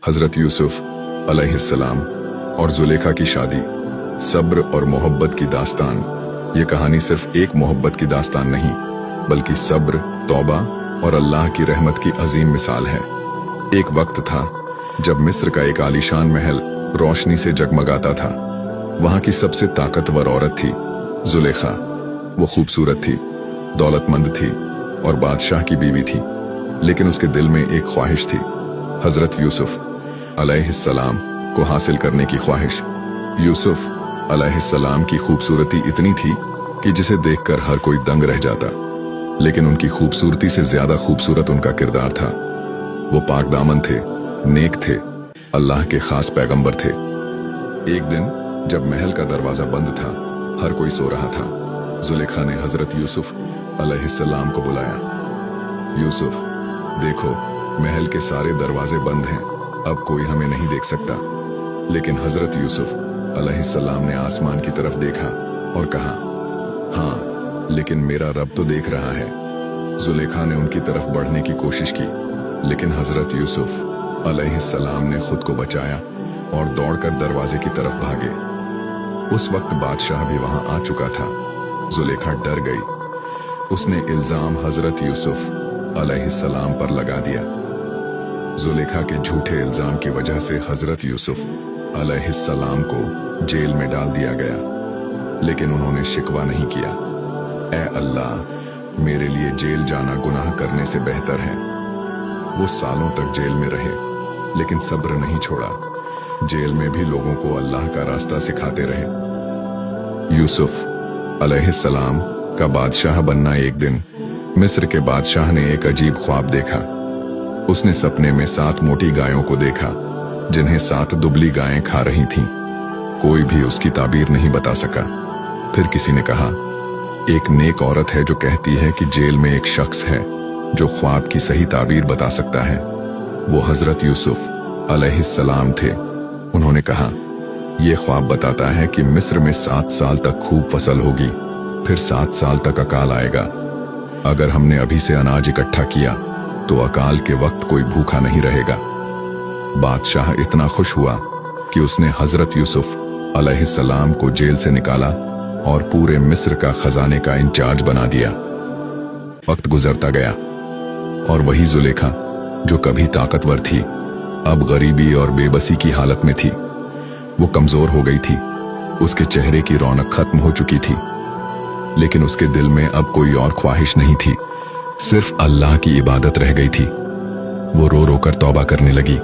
हजरत यूसुफ अलैहिस्सलाम और जुलेखा की शादी, सब्र और मोहब्बत की दास्तान। ये कहानी सिर्फ एक मोहब्बत की दास्तान नहीं, बल्कि सब्र, तौबा और अल्लाह की रहमत की अजीम मिसाल है। एक वक्त था जब मिस्र का एक आलीशान महल रोशनी से जगमगाता था। वहां की सबसे ताकतवर औरत थी जुलेखा। वो खूबसूरत थी, दौलतमंद थी और बादशाह की बीवी थी, लेकिन उसके दिल में एक ख्वाहिश थी, हजरत यूसुफ अलैहिस्सलाम को हासिल करने की ख्वाहिश। यूसुफ अलैहिस्सलाम की खूबसूरती इतनी थी कि जिसे देखकर हर कोई दंग रह जाता, लेकिन उनकी खूबसूरती से ज्यादा खूबसूरत उनका किरदार था। वो पाक दामन थे, नेक थे, अल्लाह के खास पैगंबर थे। एक दिन जब महल का दरवाजा बंद था, हर कोई सो रहा था, जुलेखा ने हजरत यूसुफ अलैहिस्सलाम को बुलाया। यूसुफ, देखो, महल के सारे दरवाजे बंद हैं, अब कोई हमें नहीं देख सकता। लेकिन हजरत यूसुफ अलैहिस्सलाम ने आसमान की तरफ देखा और कहा, हाँ, लेकिन मेरा रब तो देख रहा है। जुलेखा ने उनकी तरफ बढ़ने की कोशिश की, लेकिन हजरत यूसुफ अलैहिस्सलाम ने खुद को बचाया और दौड़कर दरवाजे की तरफ भागे। उस वक्त बादशाह भी वहां आ चुका था। जुलेखा डर गई। उसने इल्जाम हजरत यूसुफ अलैहिस्सलाम पर लगा दिया। जुलेखा के झूठे इल्जाम की वजह से हजरत यूसुफ अलैहिस्सलाम को जेल में डाल दिया गया, लेकिन उन्होंने शिकवा नहीं किया। ऐ अल्लाह, मेरे लिए जेल जाना गुनाह करने से बेहतर है। वो सालों तक जेल में रहे, लेकिन सब्र नहीं छोड़ा। जेल में भी लोगों को अल्लाह का रास्ता सिखाते रहे। यूसुफ अलैहिस्सलाम का बादशाह बनना। एक दिन मिस्र के बादशाह ने एक अजीब ख्वाब देखा। उसने सपने में 7 मोटी गायों को देखा, जिन्हें 7 दुबली गायें खा रही थीं। कोई भी उसकी ताबीर नहीं बता सका। फिर किसी ने कहा, एक नेक औरत है जो कहती है कि जेल में एक शख्स है जो ख्वाब की सही ताबीर बता सकता है। वो हजरत यूसुफ अलैहिस्सलाम थे। उन्होंने कहा, यह ख्वाब बताता है कि मिस्र में 7 साल तक खूब फसल होगी, फिर 7 साल तक अकाल आएगा। अगर हमने अभी से अनाज इकट्ठा किया तो अकाल के वक्त कोई भूखा नहीं रहेगा। बादशाह इतना खुश हुआ कि उसने हजरत यूसुफ अलैहिस्सलाम को जेल से निकाला और पूरे मिस्र का खजाने का इंचार्ज बना दिया। वक्त गुजरता गया और वही जुलेखा जो कभी ताकतवर थी, अब गरीबी और बेबसी की हालत में थी। वो कमजोर हो गई थी, उसके चेहरे की रौनक खत्म हो चुकी थी, लेकिन उसके दिल में अब कोई और ख्वाहिश नहीं थी, सिर्फ अल्लाह की इबादत रह गई थी। वो रो रो कर तौबा करने लगी।